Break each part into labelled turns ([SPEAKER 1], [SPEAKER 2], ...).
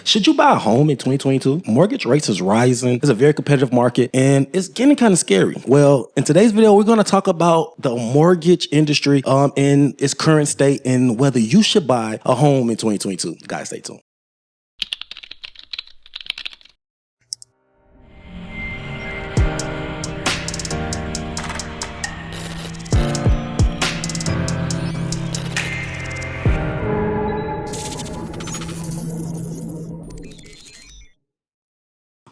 [SPEAKER 1] Should you buy a home in 2022? Mortgage rates is rising. It's a very competitive market and it's getting kind of scary. Well, in today's video, we're going to talk about the mortgage industry in its current state and whether you should buy a home in 2022. Guys, stay tuned.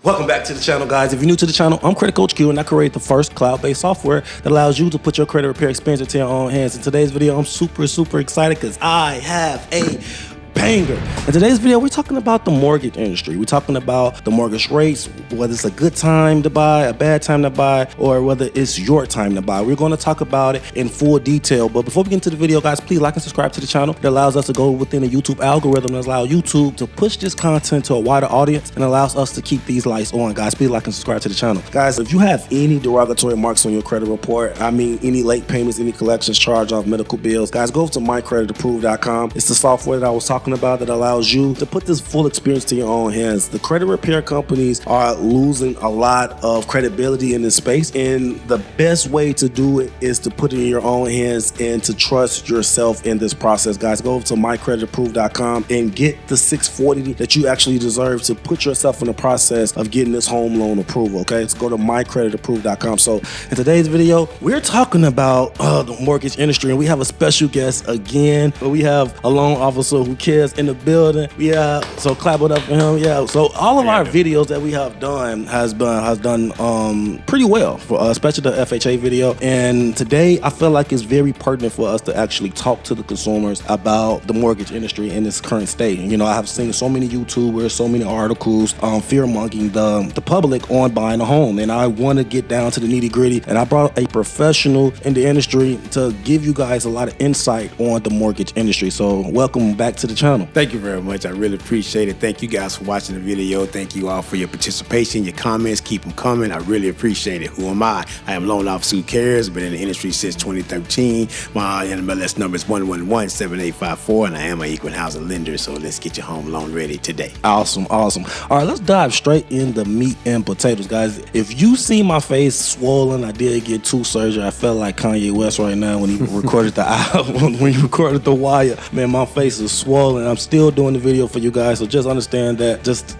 [SPEAKER 1] Welcome back to the channel, guys. If you're new to the channel, I'm Credit Coach Q, and I create the first cloud-based software that allows you to put your credit repair experience into your own hands. In today's video, I'm super excited because I have a banger. In today's video, we're talking about the mortgage industry. We're talking about the mortgage rates, whether it's a good time to buy, a bad time to buy, or whether it's your time to buy. We're going to talk about it in full detail. But before we get into the video, guys, please like and subscribe to the channel. It allows us to go within the YouTube algorithm and allow YouTube to push this content to a wider audience and allows us to keep these lights on. Guys, please like and subscribe to the channel. Guys, if you have any derogatory marks on your credit report, I mean any late payments, any collections, charge-off, medical bills, guys, go to mycreditapproved.com. It's the software that I was talking about that allows you to put this full experience to your own hands. The credit repair companies are losing a lot of credibility in this space, and the best way to do it is to put it in your own hands and to trust yourself in this process. Guys, go over to mycreditapproved.com and get the 640 that you actually deserve to put yourself in the process of getting this home loan approval. Okay, let's go to mycreditapproved.com. So in today's video, we're talking about the mortgage industry, and we have a special guest again. We have a loan officer who cares in the building. Yeah, so clap it up for him. Yeah, so all of our videos that we have done has done pretty well, for especially the FHA video. And today I feel like it's very pertinent for us to actually talk to the consumers about the mortgage industry in its current state. You know, I have seen so many YouTubers, so many articles fear-mongering the public on buying a home, and I want to get down to the nitty-gritty, and I brought a professional in the industry to give you guys a lot of insight on the mortgage industry. So welcome back to the channel.
[SPEAKER 2] Thank you very much. I really appreciate it. Thank you guys for watching the video. Thank you all for your participation, your comments. Keep them coming. I really appreciate it. Who am I? I am Loan Officer Who Cares. Been in the industry since 2013. My NMLS number is 111-7854, and I am an equal housing lender. So let's get your home loan ready today.
[SPEAKER 1] Awesome. All right, let's dive straight in the meat and potatoes, guys. If you see my face swollen, I did get tooth surgery. I felt like Kanye West right now when he recorded the album, when he recorded The Wire. Man, my face is swollen. I'm still doing the video for you guys, so just understand that. Just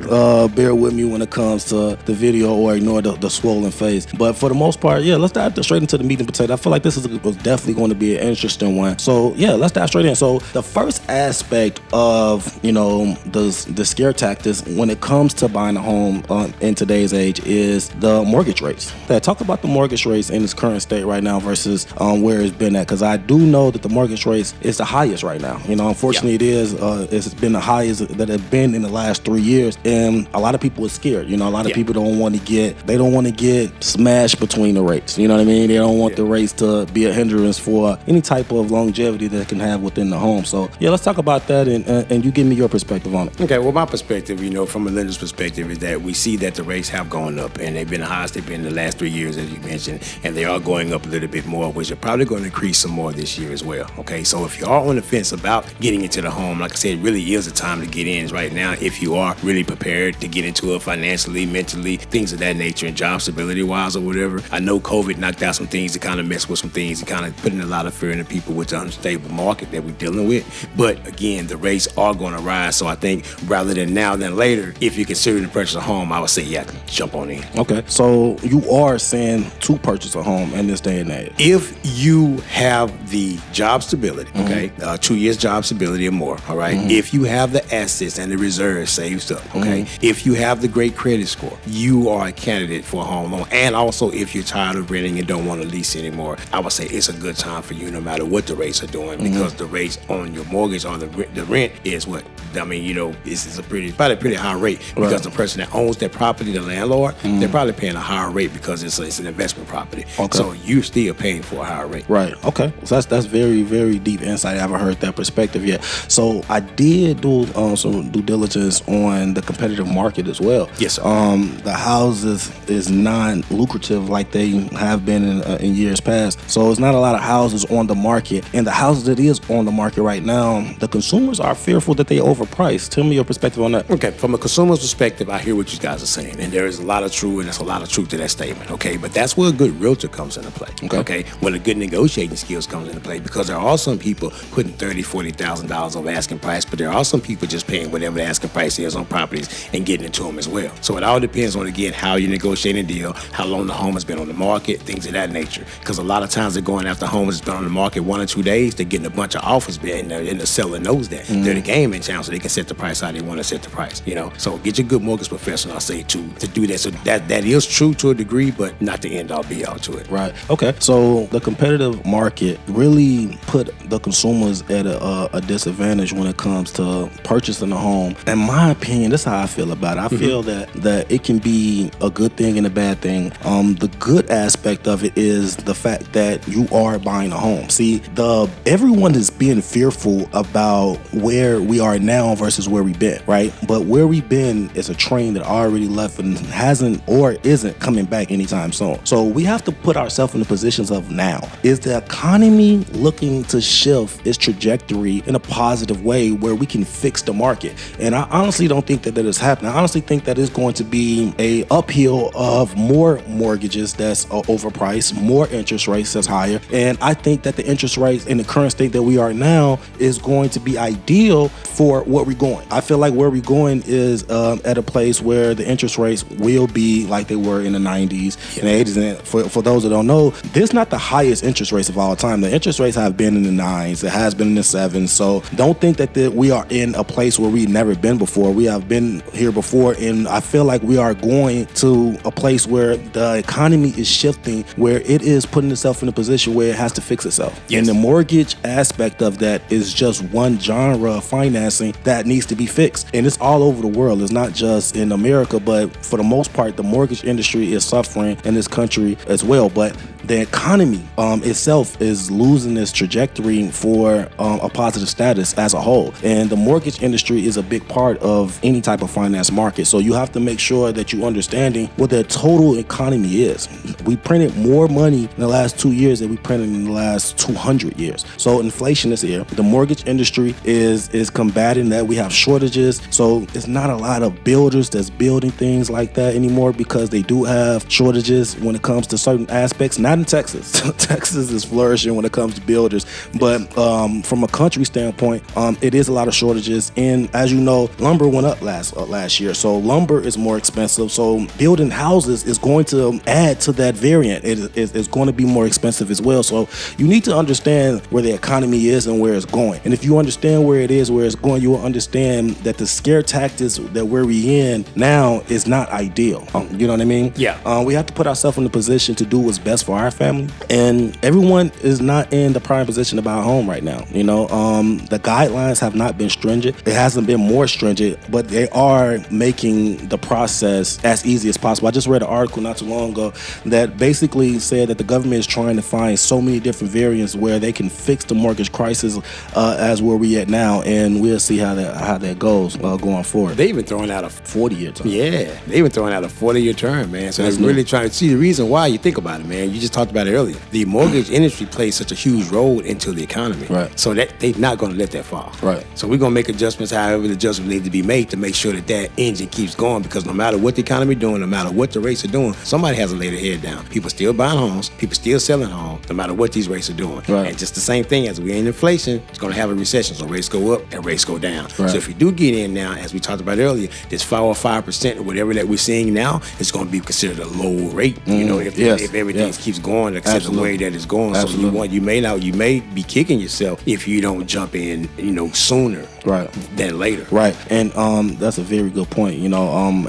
[SPEAKER 1] bear with me when it comes to the video, or ignore the swollen face. But for the most part, yeah, let's dive straight into the meat and potato. I feel like this was definitely going to be an interesting one. So yeah, let's dive straight in. So the first aspect of, you know, the scare tactics when it comes to buying a home in today's age is the mortgage rates. Talk about the mortgage rates in its current state right now versus where it's been at, because I do know that the mortgage rates is the highest right now. You know, unfortunately, it is. It's been the highest that have been in the last 3 years, and a lot of people are scared. You know, a lot of people don't want to get smashed between the rates. You know what I mean? They don't want the rates to be a hindrance for any type of longevity that they can have within the home. So yeah, let's talk about that, and you give me your perspective on it.
[SPEAKER 2] Okay, well, my perspective, you know, from a lender's perspective, is that we see that the rates have gone up, and they've been the highest they've been in the last 3 years, as you mentioned, and they are going up a little bit more, which are probably going to increase some more this year as well. Okay, so if you are on the fence about getting into the home, like I said, it really is a time to get in right now if you are really prepared to get into it financially, mentally, things of that nature, and job stability wise or whatever. I know COVID knocked out some things to kind of mess with some things and kind of putting a lot of fear into people with the unstable market that we're dealing with. But again, the rates are going to rise. So I think rather than now than later, if you're considering to purchase a home, I would say, yeah, jump on in.
[SPEAKER 1] Okay, so you are saying to purchase a home in this day and age.
[SPEAKER 2] If you have the job stability, okay, 2 years job stability or more, all right. If you have the assets and the reserves saved up, okay. If you have the great credit score, you are a candidate for a home loan. And also, if you're tired of renting and don't want to lease anymore, I would say it's a good time for you, no matter what the rates are doing, because the rates on your mortgage or the rent is what, I mean, you know, this is probably a pretty high rate, because the person that owns that property, the landlord, they're probably paying a higher rate because it's an investment property. Okay. So you're still paying for a higher rate.
[SPEAKER 1] Right. Okay. So that's very deep insight. I haven't heard that perspective yet. So I did do some due diligence on the competitive market as well.
[SPEAKER 2] Yes, sir.
[SPEAKER 1] The houses is non-lucrative like they have been in years past. So it's not a lot of houses on the market, and the houses that is on the market right now, the consumers are fearful that they overpriced. Tell me your perspective on that.
[SPEAKER 2] Okay, from a consumer's perspective, I hear what you guys are saying, and there is a lot of truth, and there's a lot of truth to that statement, okay? But that's where a good realtor comes into play, okay? When a good negotiating skills comes into play, because there are some people putting $30,000, $40,000 over asking price, but there are some people just paying whatever the asking price is on properties and getting into them as well. So it all depends on, again, how you negotiate a deal, how long the home has been on the market, things of that nature. Because a lot of times they're going after homes that's been on the market 1 or 2 days, they're getting a bunch of offers, and the seller knows that. They're the game in town, so they can set the price how they want to set the price, you know? So get your good mortgage professional, I say, to do that. So that is true to a degree, but not the end all be all to it.
[SPEAKER 1] Right. Okay. So the competitive market really put the consumers at a disadvantage when it comes to purchasing a home. In my opinion, that's how I feel about it. I feel that it can be a good thing and a bad thing. The good aspect of it is the fact that you are buying a home. See, everyone is being fearful about where we are now versus where we've been, right? But where we've been is a train that already left and hasn't or isn't coming back anytime soon. So we have to put ourselves in the positions of now. Is the economy looking to shift its trajectory in a positive way where we can fix the market? And I honestly don't think that is happening. I honestly think that it's going to be a uphill of more mortgages that's overpriced, more interest rates that's higher. And I think that the interest rates in the current state that we are now is going to be ideal for where we're going. I feel like where we're going is at a place where the interest rates will be like they were in the 90s and 80s. And for those that don't know, this is not the highest interest rates of all time. The interest rates have been in the 9s. It has been in the 7s. So don't think that we are in a place where we've never been before. We have been here before, and I feel like we are going to a place where the economy is shifting, where it is putting itself in a position where it has to fix itself.
[SPEAKER 2] Yes.
[SPEAKER 1] And the mortgage aspect of that is just one genre of financing that needs to be fixed. And it's all over the world. It's not just in America, but for the most part, the mortgage industry is suffering in this country as well. But the economy itself is losing its trajectory for a positive status as a whole. And the mortgage industry is a big part of any type of finance market. So you have to make sure that you're understanding what the total economy is. We printed more money in the last 2 years than we printed in the last 200 years. So inflation is here. The mortgage industry is combating that. We have shortages. So it's not a lot of builders that's building things like that anymore because they do have shortages when it comes to certain aspects. Not in Texas. Texas is flourishing when it comes to builders. But from a country standpoint, it is a lot of shortages. And as you know, lumber went up last year. So lumber is more expensive. So building houses is going to add to that variant. It's going to be more expensive as well. So you need to understand where the economy is and where it's going. And if you understand where it is, where it's going, you will understand that the scare tactics that we're in now is not ideal. You know what I mean?
[SPEAKER 2] Yeah.
[SPEAKER 1] We have to put ourselves in the position to do what's best for our family. And everyone is not in the prime position about home right now. You know, the guidelines have not been stringent. It hasn't been more stringent, but they are making the process as easy as possible. I just read an article not too long ago that basically said that the government is trying to find so many different variants where they can fix the mortgage crisis as where we at now, and we'll see how that goes going forward.
[SPEAKER 2] They even throwing out a
[SPEAKER 1] 40-year term.
[SPEAKER 2] Yeah, they even throwing out a 40-year term, man. So they're really trying to see the reason why. You think about it, man. You just talked about it earlier. The mortgage industry plays such a huge role into the economy,
[SPEAKER 1] right?
[SPEAKER 2] So that they're not going to let that fall,
[SPEAKER 1] right? So
[SPEAKER 2] we're going to make adjustments, however the adjustments need to be made to make sure that engine keeps going. Because no matter what the economy doing, no matter what the rates are doing, somebody has to lay their head down. People still buying homes, people still selling homes, no matter what these rates are doing.
[SPEAKER 1] Right.
[SPEAKER 2] And just the same thing as we're in inflation, it's going to have a recession. So rates go up and rates go down.
[SPEAKER 1] Right.
[SPEAKER 2] So if you do get in now, as we talked about earlier, this 4 or 5% or whatever that we're seeing now, it's going to be considered a low rate. You know, if everything keeps going except the way that it's going.
[SPEAKER 1] Absolutely.
[SPEAKER 2] So you may be kicking yourself if you don't jump in, sooner than later.
[SPEAKER 1] Right. And that's a very good point.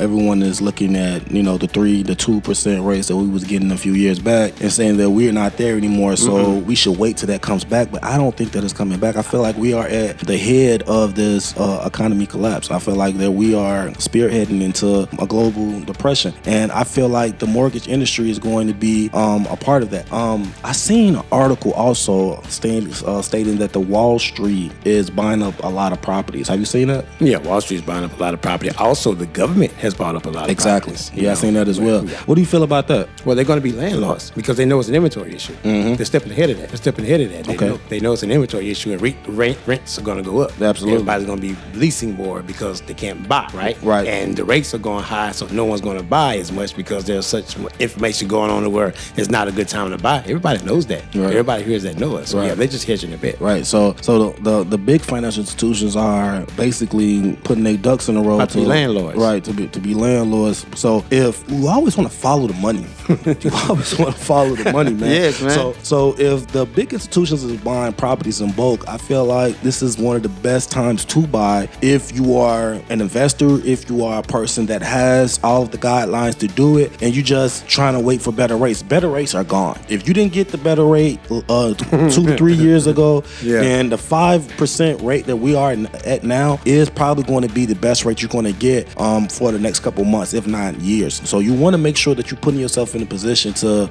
[SPEAKER 1] Everyone is looking at, the 2% rates that we was getting a few years back and saying that we're not there anymore. So we should wait till that comes back. But I don't think that it's coming back. I feel like we are at the head of this economy collapse. I feel like that we are spearheading into a global depression. And I feel like the mortgage industry is going to be a part of that. I seen an article also stating that the Wall Street is buying up a lot of properties. Have you seen that?
[SPEAKER 2] Yeah, Wall Street's buying up a lot of property. Also, the government has bought up a lot of properties.
[SPEAKER 1] Yeah, I've seen that as well. Yeah. What do you feel about that?
[SPEAKER 2] Well, they're going to be landlords because they know it's an inventory issue. They're stepping ahead of that.
[SPEAKER 1] Okay.
[SPEAKER 2] They know it's an inventory issue, and rents are going to go up.
[SPEAKER 1] Absolutely.
[SPEAKER 2] Everybody's everybody's going to be leasing more because they can't buy, right?
[SPEAKER 1] Right.
[SPEAKER 2] And the rates are going high, so no one's going to buy as much because there's such information going on where it's not a good time to buy. Everybody knows that.
[SPEAKER 1] Right.
[SPEAKER 2] Everybody hears that know it. So yeah, they're just hedging a bit.
[SPEAKER 1] Right. So the big financial institutions are basically putting their ducks in a row
[SPEAKER 2] to be landlords.
[SPEAKER 1] Right. To be landlords. So if you always want to follow the money, you always want to follow the money, man.
[SPEAKER 2] Yes, man.
[SPEAKER 1] So if the big institutions is buying properties in bulk, I feel like this is one of the best times to buy if you are an investor, if you are a person that has all of the guidelines to do it, and you just trying to wait for better rates. Better rates are gone. If you didn't get the better rate 2 to 3 years ago, then the 5% rate that we are at now is probably going to be the best rate you're going to get for the next couple months, if not years. So you want to make sure that you're putting yourself in a position to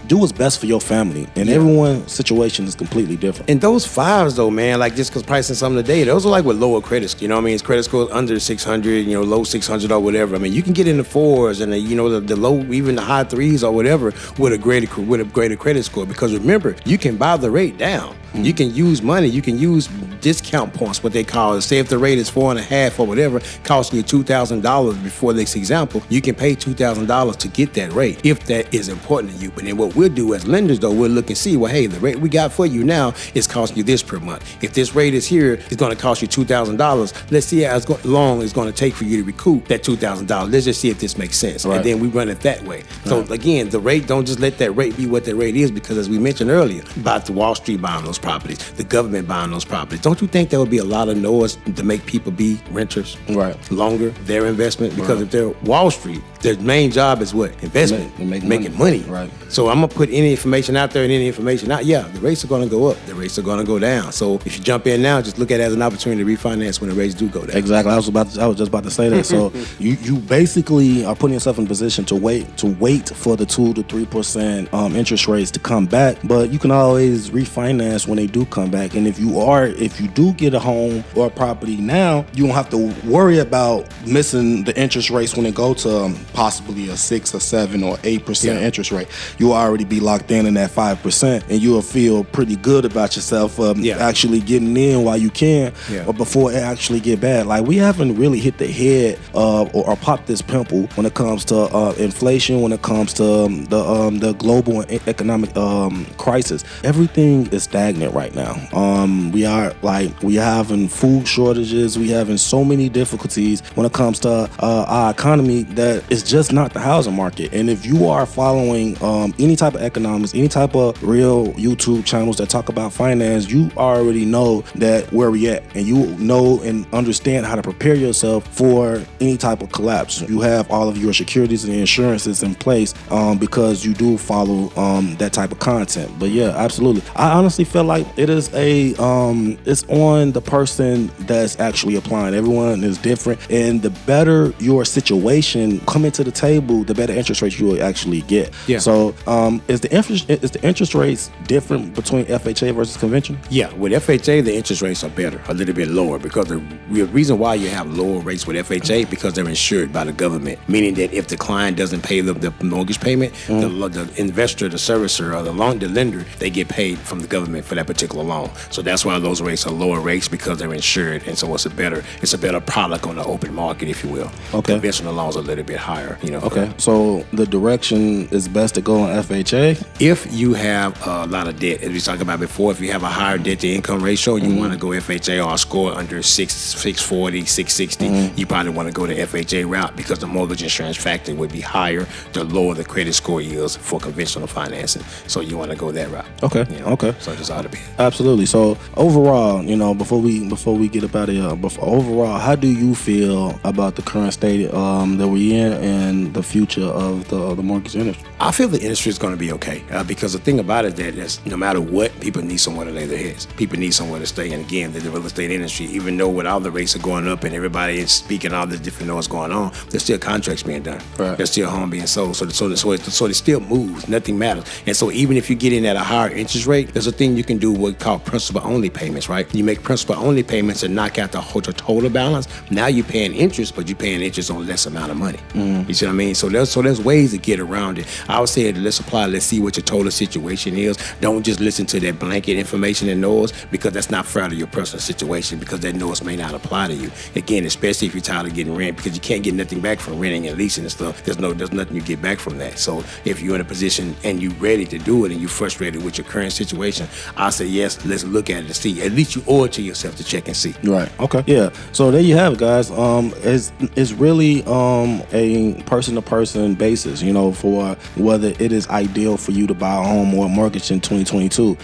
[SPEAKER 1] do what's best for your family. And everyone's situation is completely different.
[SPEAKER 2] And those fives, though, man, like just because pricing something today, those are like with lower credit. You know what I mean? It's credit scores under 600, low 600 or whatever. I mean, you can get in the fours and the low, even the high threes or whatever with a greater credit score. Because remember, you can buy the rate down. You can use money. You can use discount points, what they call it. Say if the rate is 4.5 or whatever, costing you $2,000 before this example, you can pay $2,000 to get that rate if that is important to you. But then what we'll do as lenders, though, we'll look and see, well, hey, the rate we got for you now is costing you this per month. If this rate is here, it's going to cost you $2,000. Let's see how long it's going to take for you to recoup that $2,000. Let's just see if this makes sense. Right. And then we run it that way. So again, the rate, don't just let that rate be what that rate is, because as we mentioned earlier, about the Wall Street buying those properties, the government buying those properties. Don't you think there would be a lot of noise to make people be renters longer, their investment? Because if they're Wall Street, their main job is what? Investment, making money.
[SPEAKER 1] Right.
[SPEAKER 2] So I'm going to put any information out there and any information out. Yeah, the rates are going to go up. The rates are going to go down. So if you jump in now, just look at it as an opportunity to refinance when the rates do go down.
[SPEAKER 1] Exactly. I was just about to say that. So you basically are putting yourself in a position to wait for the 2 to 3% interest rates to come back. But you can always refinance when they do come back. And if you do get a home or a property now, you don't have to worry about missing the interest rates when it go to possibly a 6 or 7 or 8% interest rate. You'll already be locked in that 5%, and you'll feel pretty good about yourself actually getting in while you can, or before it actually get bad. Like, we haven't really hit the head or popped this pimple when it comes to inflation, when it comes to the global economic crisis. Everything is stagnant right now. We having food shortages. We having so many difficulties when it comes to our economy that it's just not the housing market. And if you are following any type of economics, any type of real YouTube channels that talk about finance, you already know that where we at, and you know and understand how to prepare yourself for any type of collapse. You have all of your securities and insurances in place because you do follow that type of content. But yeah, absolutely. I honestly feel like it is it's on the person that's actually applying. Everyone is different, and the better your situation coming to the table, the better interest rates you will actually get. Yeah. So is the interest rates different between FHA versus conventional?
[SPEAKER 2] Yeah, with FHA the interest rates are better, a little bit lower, because the reason why you have lower rates with FHA because they're insured by the government, meaning that if the client doesn't pay the mortgage payment, the investor, the servicer, or the lender, they get paid from the government for that particular loan. So that's why those rates are lower rates, because they're insured, and so it's a better product on the open market, if you will. Okay. Conventional loans are a little bit higher,
[SPEAKER 1] Okay. So the direction is best to go on FHA
[SPEAKER 2] if you have a lot of debt. As we talked about before, if you have a higher debt to income ratio, you want to go FHA, or a score under 640, 660. You probably want to go the FHA route, because the mortgage insurance factor would be higher the lower the credit score is for conventional financing. So you want to go that route.
[SPEAKER 1] Okay.
[SPEAKER 2] Okay. So just ought to be.
[SPEAKER 1] Absolutely. So overall, before we get up out of here, overall, how do you feel about the current state that we're in and the future of the mortgage industry?
[SPEAKER 2] I feel the industry is going to be okay, because the thing about it is that no matter what, people need somewhere to lay their heads. People need somewhere to stay. And again, the real estate industry, even though with all the rates are going up and everybody is speaking all the different noise going on, there's still contracts being done. Right. There's still home being sold. So it still moves. Nothing matters. And so even if you get in at a higher interest rate, there's a thing you can do what called principal only payments, right? You make principal only payments and knock out the total balance. Now you're paying interest, but you're paying interest on less amount of money. You see what I mean? So there's ways to get around it. I would say let's apply. Let's see what your total situation is. Don't just listen to that blanket information and noise, because that's not fair to your personal situation, because that noise may not apply to you. Again, especially if you're tired of getting rent, because you can't get nothing back from renting and leasing and stuff. There's nothing you get back from that. So if you're in a position and you're ready to do it and you're frustrated with your current situation, I say yes, let's look at it and see. At least you owe it to yourself to check and see.
[SPEAKER 1] Right. Okay. Yeah. So there you have it, guys. It's really a person-to-person basis, for whether it is ideal for you to buy a home or a mortgage in 2022.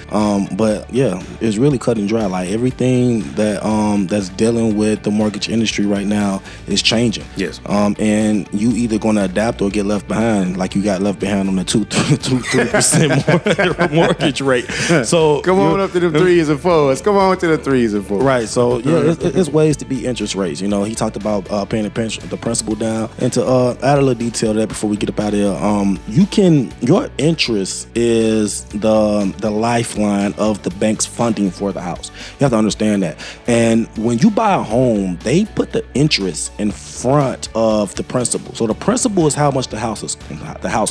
[SPEAKER 1] But yeah, it's really cut and dry. Like everything that's dealing with the mortgage industry right now is changing.
[SPEAKER 2] Yes.
[SPEAKER 1] And you either going to adapt or get left behind, like you got left behind on the 2-3% mortgage rate. So
[SPEAKER 2] come on up to the 3s and 4s. Come on to the 3s and 4s.
[SPEAKER 1] Right. So yeah, it's ways to beat interest rates. He talked about paying the principal down. And to add a little detail to that before we get up out of here, your interest is the lifeline of the bank's funding for the house. You have to understand that. And when you buy a home, they put the interest in front of the principal. So the principal is how much the house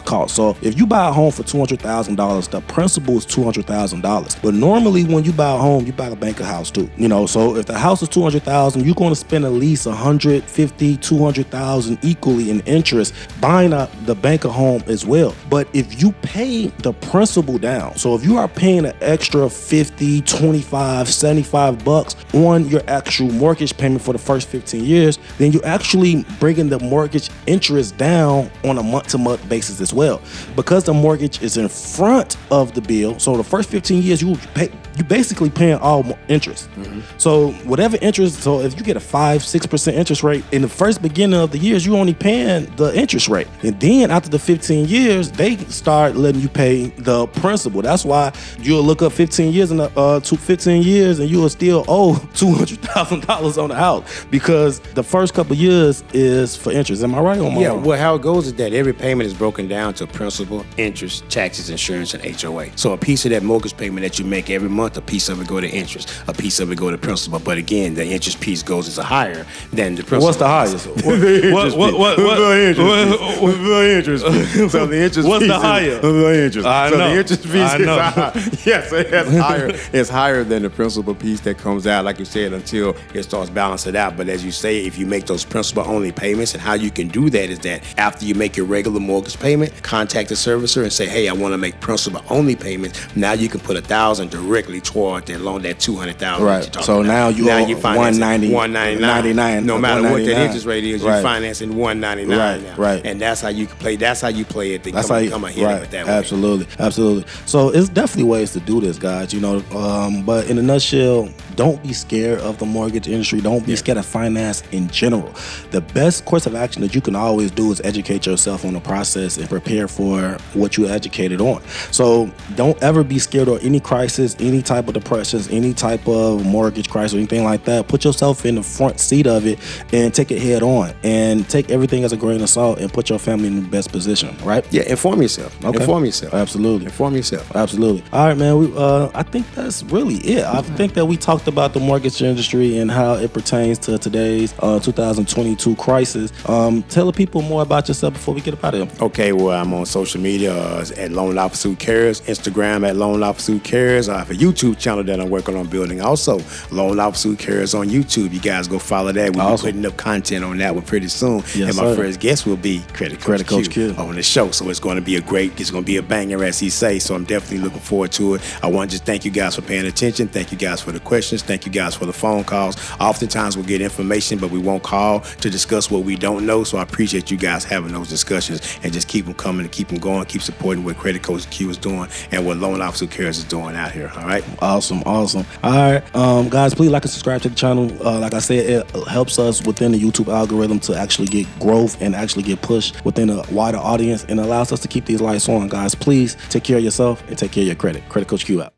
[SPEAKER 1] costs. So if you buy a home for $200,000, the principal is $200,000. But normally when you buy a home, you buy a bank house too. So if the house is $200,000, you're going to spend at least $150,000, $200,000 equally in interest buying the bank home as well. But if you pay the principal down, so if you are paying an extra $50, $25, $75 on your actual mortgage payment for the first 15 years, then you're actually bringing the mortgage interest down on a month-to-month basis as well. Because the mortgage is in front of the bill, so the first 15 years you basically paying all interest. Mm-hmm. So whatever interest, so if you get a 5-6% interest rate in the first beginning of the years, you only paying the interest rate. And then after the 15 years, they start letting you pay the principal. That's why you'll look up 15 years and you will still owe $200,000 on the house, because the first couple of years is for interest. Am I right?
[SPEAKER 2] Yeah. Well, how it goes is that every payment is broken down to principal, interest, taxes, insurance, and HOA. So a piece of that mortgage payment that you make every month, a piece of it go to interest, a piece of it go to principal. But again, the interest piece is higher than the principal.
[SPEAKER 1] What's the highest?
[SPEAKER 2] The interest piece. So the interest
[SPEAKER 1] What's
[SPEAKER 2] piece
[SPEAKER 1] the higher?
[SPEAKER 2] The interest.
[SPEAKER 1] I know.
[SPEAKER 2] The interest piece is higher. Yes, it's higher. It's higher than the principal piece that comes out, like you said, until it starts balancing it out. But as you say, if you make those principal only payments, and how you can do that is that after you make your regular mortgage payment, contact the servicer and say, hey, I want to make principal only payments. Now you can put $1,000 directly toward that loan, that $200,000.
[SPEAKER 1] Right. So now you owe $199.
[SPEAKER 2] No matter what that interest rate is, you're financing $199 now.
[SPEAKER 1] Right.
[SPEAKER 2] And that's how you can play. That's how you play it.
[SPEAKER 1] That's how you come ahead with that way. Absolutely. So it's definitely ways to do this, guys. But in a nutshell, don't be scared of the mortgage industry. Don't be scared of finance in general. The best course of action that you can always do is educate yourself on the process and prepare for what you're educated on. So don't ever be scared of any crisis, any type of depressions, any type of mortgage crisis or anything like that. Put yourself in the front seat of it and take it head on, and take everything as a grain of salt and put your family in the best position, right?
[SPEAKER 2] Yeah, inform yourself.
[SPEAKER 1] Okay.
[SPEAKER 2] Inform yourself.
[SPEAKER 1] Absolutely.
[SPEAKER 2] Inform yourself.
[SPEAKER 1] Absolutely. All right, man. I think that's really it. I think that we talked about the mortgage industry and how it pertains to today's 2022 crisis. Tell the people more about yourself before we get up out of here.
[SPEAKER 2] Okay, well, I'm on social media at Loan Officer Who Cares, Instagram at Loan Officer Who Cares. I have a YouTube channel that I'm working on building also, Loan Officer Who Cares on YouTube. You guys go follow that. We'll be putting up content on that one pretty soon.
[SPEAKER 1] Yes,
[SPEAKER 2] and my first guest will be Credit Coach Q on the show. So it's going to be a banger, as he says. So I'm definitely looking forward to it. I want to just thank you guys for paying attention. Thank you guys for the questions. Thank you guys for the phone calls. Oftentimes we'll get information, but we won't call to discuss what we don't know. So I appreciate you guys having those discussions, and just keep them coming and keep them going. Keep supporting what Credit Coach Q is doing and what Loan Officer Who Cares is doing out here. All right.
[SPEAKER 1] Awesome. All right, guys, please like and subscribe to the channel. Like I said, it helps us within the YouTube algorithm to actually get growth and actually get pushed within a wider audience, and allows us to keep these lights on. Guys, please take care of yourself and take care of your credit. Credit Coach Q out.